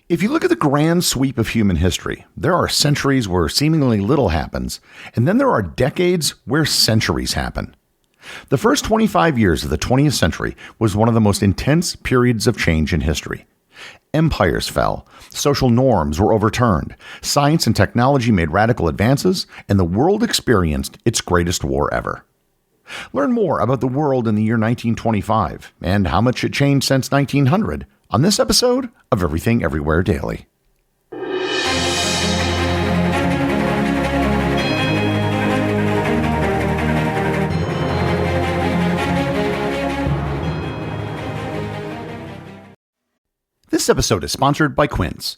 If you look at the grand sweep of human history, there are centuries where seemingly little happens, and then there are decades where centuries happen. The first 25 years of the 20th century was one of the most intense periods of change in history. Empires fell, social norms were overturned, science and technology made radical advances, and the world experienced its greatest war ever. Learn more about the world in the year 1925 and how much it changed since 1900 on this episode of Everything Everywhere Daily. This episode is sponsored by Quince.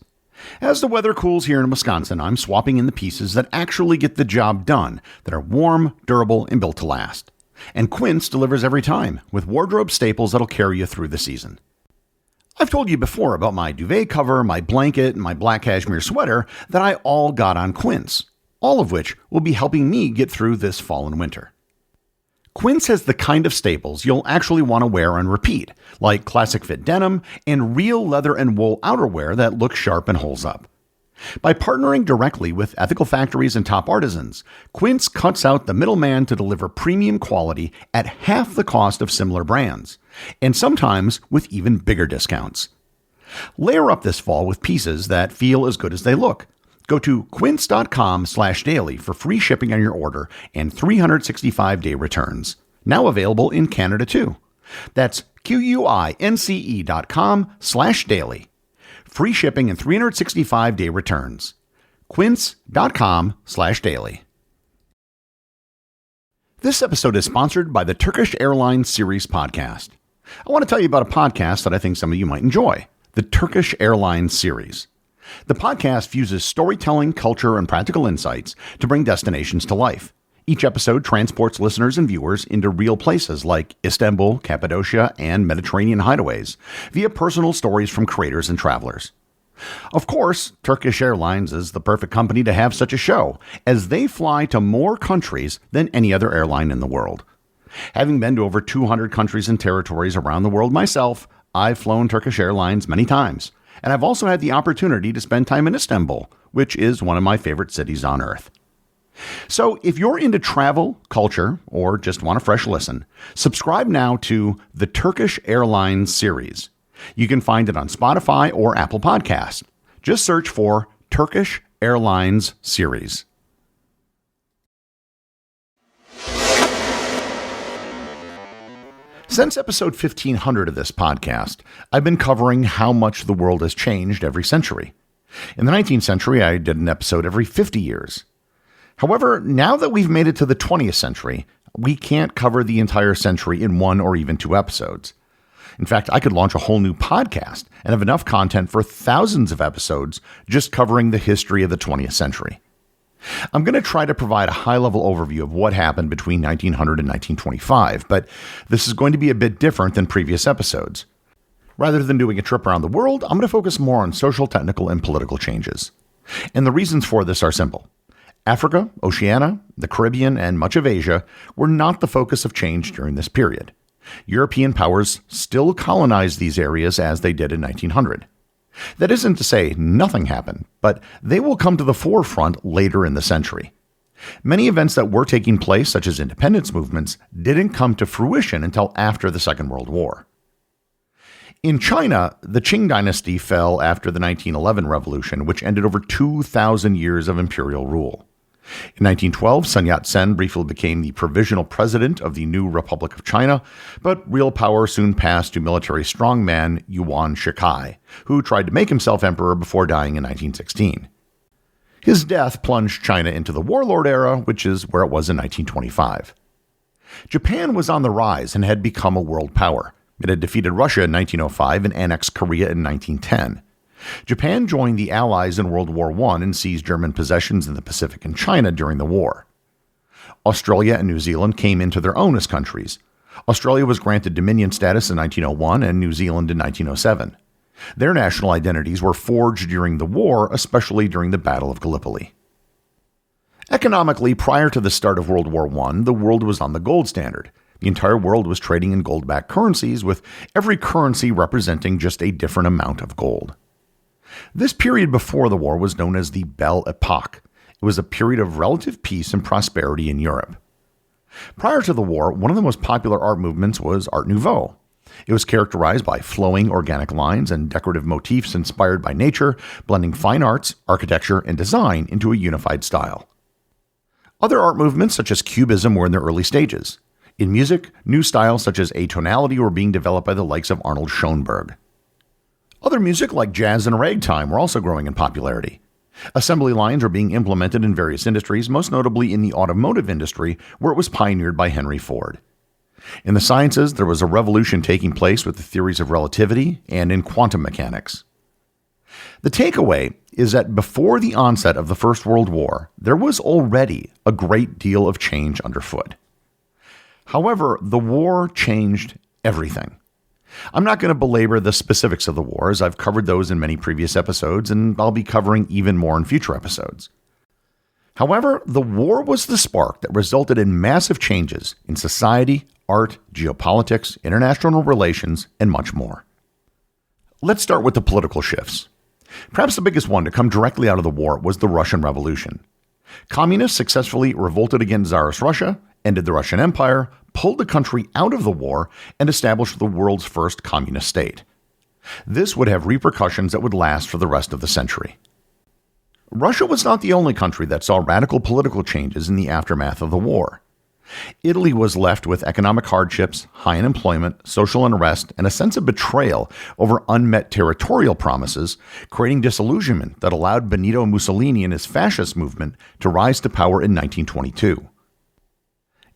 As the weather cools here in Wisconsin, I'm swapping in the pieces that actually get the job done, that are warm, durable, and built to last. And Quince delivers every time, with wardrobe staples that'll carry you through the season. I've told you before about my duvet cover, my blanket, and my black cashmere sweater that I all got on Quince, all of which will be helping me get through this fall and winter. Quince has the kind of staples you'll actually want to wear and repeat, like classic fit denim and real leather and wool outerwear that looks sharp and holds up. By partnering directly with ethical factories and top artisans, Quince cuts out the middleman to deliver premium quality at half the cost of similar brands, and sometimes with even bigger discounts. Layer up this fall with pieces that feel as good as they look. Go to quince.com/daily for free shipping on your order and 365-day returns. Now available in Canada too. That's QUINCE.com/daily. Free shipping and 365-day returns. Quince.com/daily. This episode is sponsored by the Turkish Airlines Series podcast. I want to tell you about a podcast that I think some of you might enjoy, the Turkish Airlines Series. The podcast fuses storytelling, culture, and practical insights to bring destinations to life. Each episode transports listeners and viewers into real places like Istanbul, Cappadocia, and Mediterranean hideaways via personal stories from creators and travelers. Of course, Turkish Airlines is the perfect company to have such a show, as they fly to more countries than any other airline in the world. Having been to over 200 countries and territories around the world myself, I've flown Turkish Airlines many times, and I've also had the opportunity to spend time in Istanbul, which is one of my favorite cities on earth. So if you're into travel, culture, or just want a fresh listen, subscribe now to the Turkish Airlines Series. You can find it on Spotify or Apple Podcasts. Just search for Turkish Airlines Series. Since episode 1500 of this podcast, I've been covering how much the world has changed every century. In the 19th century, I did an episode every 50 years. However, now that we've made it to the 20th century, we can't cover the entire century in one or even two episodes. In fact, I could launch a whole new podcast and have enough content for thousands of episodes just covering the history of the 20th century. I'm going to try to provide a high-level overview of what happened between 1900 and 1925, but this is going to be a bit different than previous episodes. Rather than doing a trip around the world, I'm going to focus more on social, technical, and political changes. And the reasons for this are simple. Africa, Oceania, the Caribbean, and much of Asia were not the focus of change during this period. European powers still colonized these areas as they did in 1900. That isn't to say nothing happened, but they will come to the forefront later in the century. Many events that were taking place, such as independence movements, didn't come to fruition until after the Second World War. In China, the Qing dynasty fell after the 1911 revolution, which ended over 2,000 years of imperial rule. In 1912, Sun Yat-sen briefly became the provisional president of the new Republic of China, but real power soon passed to military strongman Yuan Shikai, who tried to make himself emperor before dying in 1916. His death plunged China into the warlord era, which is where it was in 1925. Japan was on the rise and had become a world power. It had defeated Russia in 1905 and annexed Korea in 1910. Japan joined the Allies in World War I and seized German possessions in the Pacific and China during the war. Australia and New Zealand came into their own as countries. Australia was granted Dominion status in 1901 and New Zealand in 1907. Their national identities were forged during the war, especially during the Battle of Gallipoli. Economically, prior to the start of World War I, the world was on the gold standard. The entire world was trading in gold-backed currencies, with every currency representing just a different amount of gold. This period before the war was known as the Belle Epoque. It was a period of relative peace and prosperity in Europe. Prior to the war, one of the most popular art movements was Art Nouveau. It was characterized by flowing organic lines and decorative motifs inspired by nature, blending fine arts, architecture, and design into a unified style. Other art movements such as Cubism were in their early stages. In music, new styles such as atonality were being developed by the likes of Arnold Schoenberg. Other music like jazz and ragtime were also growing in popularity. Assembly lines were being implemented in various industries, most notably in the automotive industry, where it was pioneered by Henry Ford. In the sciences, there was a revolution taking place with the theories of relativity and in quantum mechanics. The takeaway is that before the onset of the First World War, there was already a great deal of change underfoot. However, the war changed everything. I'm not going to belabor the specifics of the war, as I've covered those in many previous episodes, and I'll be covering even more in future episodes. However, the war was the spark that resulted in massive changes in society, art, geopolitics, international relations, and much more. Let's start with the political shifts. Perhaps the biggest one to come directly out of the war was the Russian Revolution. Communists successfully revolted against Tsarist Russia, ended the Russian Empire, pulled the country out of the war, and established the world's first communist state. This would have repercussions that would last for the rest of the century. Russia was not the only country that saw radical political changes in the aftermath of the war. Italy was left with economic hardships, high unemployment, social unrest, and a sense of betrayal over unmet territorial promises, creating disillusionment that allowed Benito Mussolini and his fascist movement to rise to power in 1922.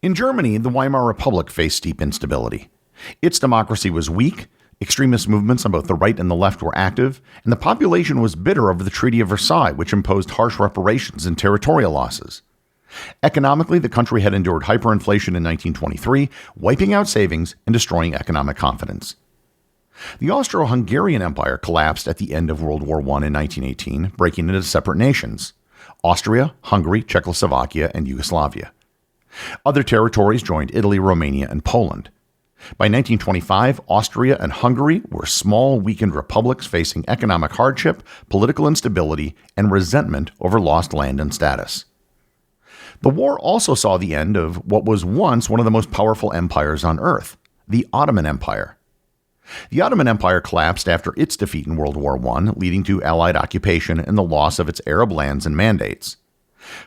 In Germany, the Weimar Republic faced steep instability. Its democracy was weak, extremist movements on both the right and the left were active, and the population was bitter over the Treaty of Versailles, which imposed harsh reparations and territorial losses. Economically, the country had endured hyperinflation in 1923, wiping out savings and destroying economic confidence. The Austro-Hungarian Empire collapsed at the end of World War I in 1918, breaking into separate nations: Austria, Hungary, Czechoslovakia, and Yugoslavia. Other territories joined Italy, Romania, and Poland. By 1925, Austria and Hungary were small, weakened republics facing economic hardship, political instability, and resentment over lost land and status. The war also saw the end of what was once one of the most powerful empires on Earth, the Ottoman Empire. The Ottoman Empire collapsed after its defeat in World War I, leading to Allied occupation and the loss of its Arab lands and mandates.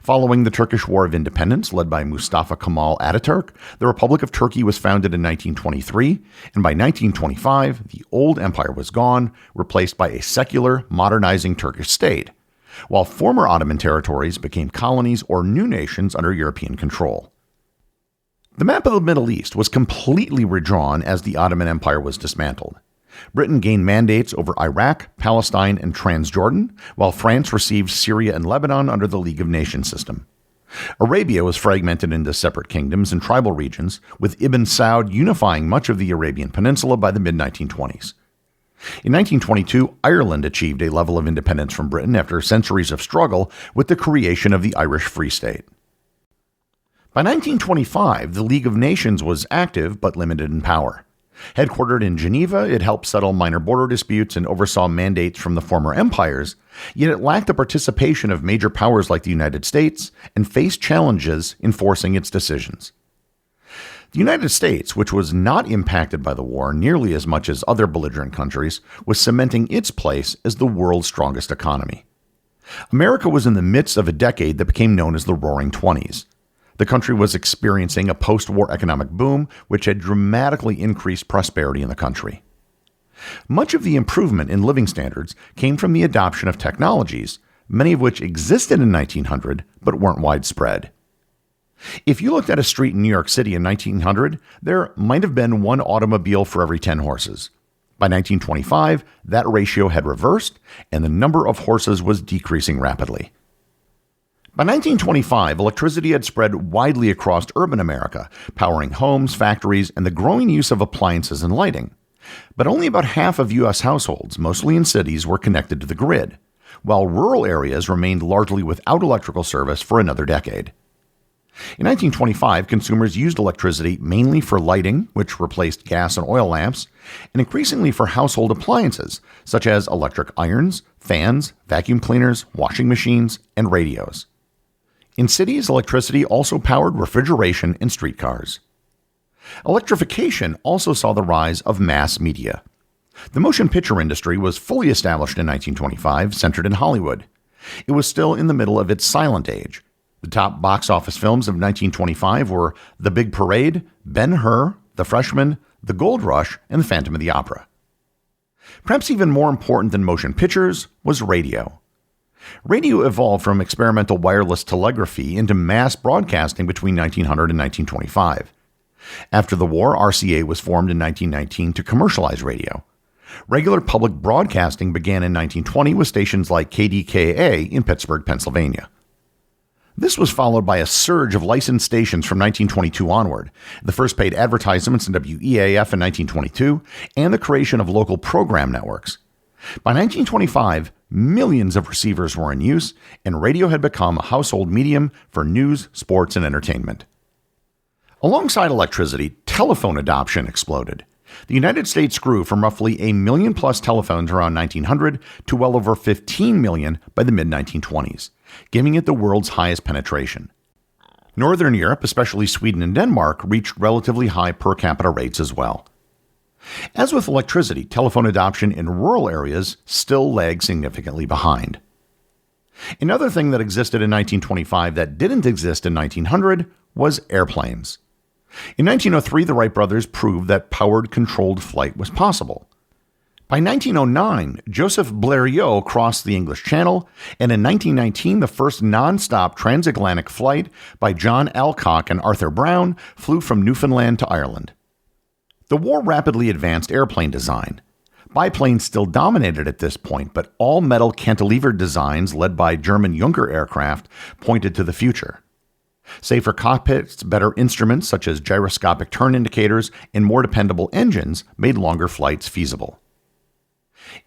Following the Turkish War of Independence, led by Mustafa Kemal Ataturk, the Republic of Turkey was founded in 1923, and by 1925, the old empire was gone, replaced by a secular, modernizing Turkish state, while former Ottoman territories became colonies or new nations under European control. The map of the Middle East was completely redrawn as the Ottoman Empire was dismantled. Britain gained mandates over Iraq, Palestine, and Transjordan, while France received Syria and Lebanon under the League of Nations system. Arabia was fragmented into separate kingdoms and tribal regions, with Ibn Saud unifying much of the Arabian Peninsula by the mid-1920s. In 1922, Ireland achieved a level of independence from Britain after centuries of struggle with the creation of the Irish Free State. By 1925, the League of Nations was active but limited in power. Headquartered in Geneva, it helped settle minor border disputes and oversaw mandates from the former empires, yet it lacked the participation of major powers like the United States and faced challenges enforcing its decisions. The United States, which was not impacted by the war nearly as much as other belligerent countries, was cementing its place as the world's strongest economy. America was in the midst of a decade that became known as the Roaring Twenties. The country was experiencing a post-war economic boom, which had dramatically increased prosperity in the country. Much of the improvement in living standards came from the adoption of technologies, many of which existed in 1900 but weren't widespread. If you looked at a street in New York City in 1900, there might have been one automobile for every 10 horses. By 1925, that ratio had reversed, and the number of horses was decreasing rapidly. By 1925, electricity had spread widely across urban America, powering homes, factories, and the growing use of appliances and lighting. But only about half of U.S. households, mostly in cities, were connected to the grid, while rural areas remained largely without electrical service for another decade. In 1925, consumers used electricity mainly for lighting, which replaced gas and oil lamps, and increasingly for household appliances, such as electric irons, fans, vacuum cleaners, washing machines, and radios. In cities, electricity also powered refrigeration and streetcars. Electrification also saw the rise of mass media. The motion picture industry was fully established in 1925, centered in Hollywood. It was still in the middle of its silent age. The top box office films of 1925 were The Big Parade, Ben-Hur, The Freshman, The Gold Rush, and The Phantom of the Opera. Perhaps even more important than motion pictures was radio. Radio evolved from experimental wireless telegraphy into mass broadcasting between 1900 and 1925. After the war, RCA was formed in 1919 to commercialize radio. Regular public broadcasting began in 1920 with stations like KDKA in Pittsburgh, Pennsylvania. This was followed by a surge of licensed stations from 1922 onward, the first paid advertisements in WEAF in 1922, and the creation of local program networks. By 1925, millions of receivers were in use, and radio had become a household medium for news, sports, and entertainment. Alongside electricity, telephone adoption exploded. The United States grew from roughly a million-plus telephones around 1900 to well over 15 million by the mid-1920s, giving it the world's highest penetration. Northern Europe, especially Sweden and Denmark, reached relatively high per capita rates as well. As with electricity, telephone adoption in rural areas still lags significantly behind. Another thing that existed in 1925 that didn't exist in 1900 was airplanes. In 1903, the Wright brothers proved that powered, controlled flight was possible. By 1909, Joseph Blériot crossed the English Channel, and in 1919, the first non-stop transatlantic flight by John Alcock and Arthur Brown flew from Newfoundland to Ireland. The war rapidly advanced airplane design. Biplanes still dominated at this point, but all-metal cantilevered designs led by German Junker aircraft pointed to the future. Safer cockpits, better instruments such as gyroscopic turn indicators, and more dependable engines made longer flights feasible.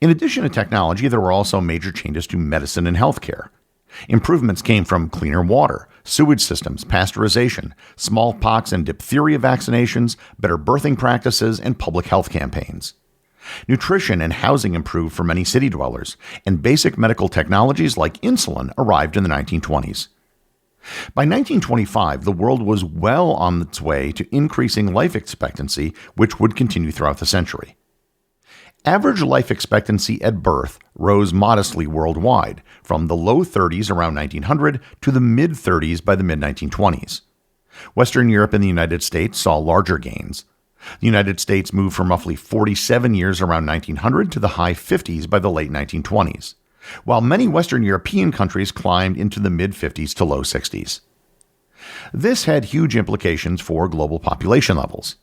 In addition to technology, there were also major changes to medicine and healthcare. Improvements came from cleaner water, sewage systems, pasteurization, smallpox and diphtheria vaccinations, better birthing practices, and public health campaigns. Nutrition and housing improved for many city dwellers, and basic medical technologies like insulin arrived in the 1920s. By 1925, the world was well on its way to increasing life expectancy, which would continue throughout the century. Average life expectancy at birth rose modestly worldwide, from the low 30s around 1900 to the mid-30s by the mid-1920s. Western Europe and the United States saw larger gains. The United States moved from roughly 47 years around 1900 to the high 50s by the late 1920s, while many Western European countries climbed into the mid-50s to low 60s. This had huge implications for global population levels.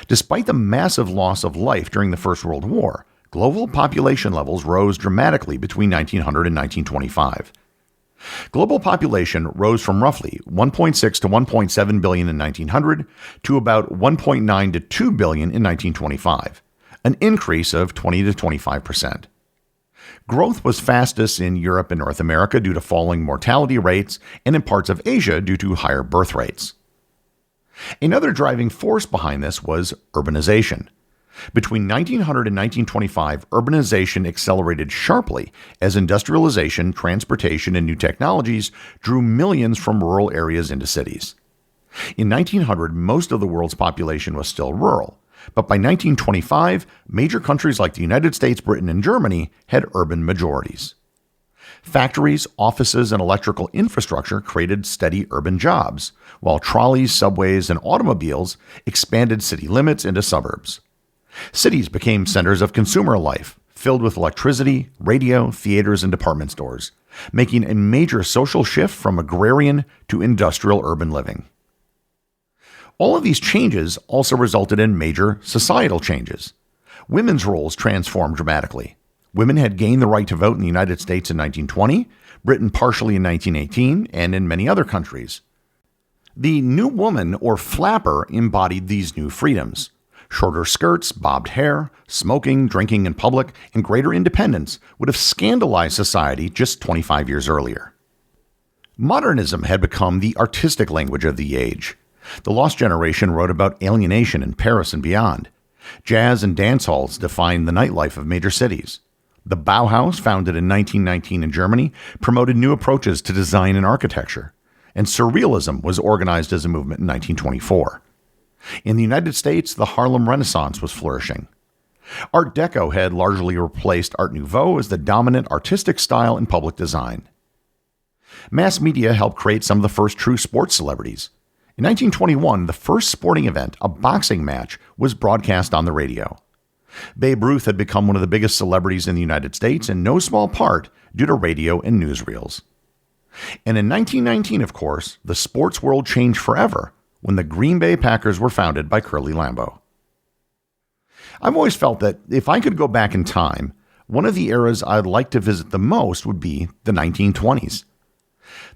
Despite the massive loss of life during the First World War, global population levels rose dramatically between 1900 and 1925. Global population rose from roughly 1.6 to 1.7 billion in 1900 to about 1.9 to 2 billion in 1925, an increase of 20 to 25%. Growth was fastest in Europe and North America due to falling mortality rates, and in parts of Asia due to higher birth rates. Another driving force behind this was urbanization. Between 1900 and 1925, urbanization accelerated sharply as industrialization, transportation, and new technologies drew millions from rural areas into cities. In 1900, most of the world's population was still rural, but by 1925, major countries like the United States, Britain, and Germany had urban majorities. Factories, offices, and electrical infrastructure created steady urban jobs, while trolleys, subways, and automobiles expanded city limits into suburbs. Cities became centers of consumer life, filled with electricity, radio, theaters, and department stores, making a major social shift from agrarian to industrial urban living. All of these changes also resulted in major societal changes. Women's roles transformed dramatically. Women had gained the right to vote in the United States in 1920, Britain partially in 1918, and in many other countries. The new woman, or flapper, embodied these new freedoms. Shorter skirts, bobbed hair, smoking, drinking in public, and greater independence would have scandalized society just 25 years earlier. Modernism had become the artistic language of the age. The Lost Generation wrote about alienation in Paris and beyond. Jazz and dance halls defined the nightlife of major cities. The Bauhaus, founded in 1919 in Germany, promoted new approaches to design and architecture. And Surrealism was organized as a movement in 1924. In the United States, the Harlem Renaissance was flourishing. Art Deco had largely replaced Art Nouveau as the dominant artistic style in public design. Mass media helped create some of the first true sports celebrities. In 1921, the first sporting event, a boxing match, was broadcast on the radio. Babe Ruth had become one of the biggest celebrities in the United States, in no small part due to radio and newsreels. And in 1919, of course, the sports world changed forever when the Green Bay Packers were founded by Curly Lambeau. I've always felt that if I could go back in time, one of the eras I'd like to visit the most would be the 1920s.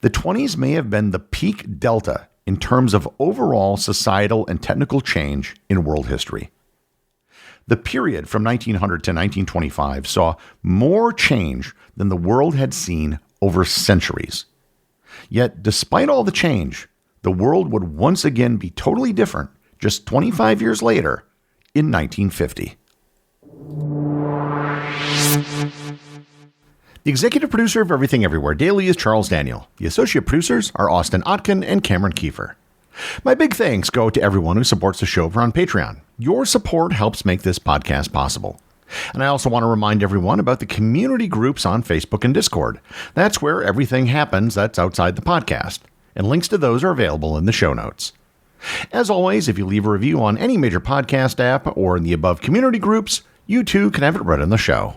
The 20s may have been the peak delta in terms of overall societal and technical change in world history. The period from 1900 to 1925 saw more change than the world had seen over centuries. Yet, despite all the change, the world would once again be totally different just 25 years later in 1950. The executive producer of Everything Everywhere Daily is Charles Daniel. The associate producers are Austin Oetken and Cameron Kieffer. My big thanks go to everyone who supports the show over on Patreon. Your support helps make this podcast possible. And I also want to remind everyone about the community groups on Facebook and Discord. That's where everything happens that's outside the podcast, and links to those are available in the show notes. As always, if you leave a review on any major podcast app or in the above community groups, you too can have it read on the show.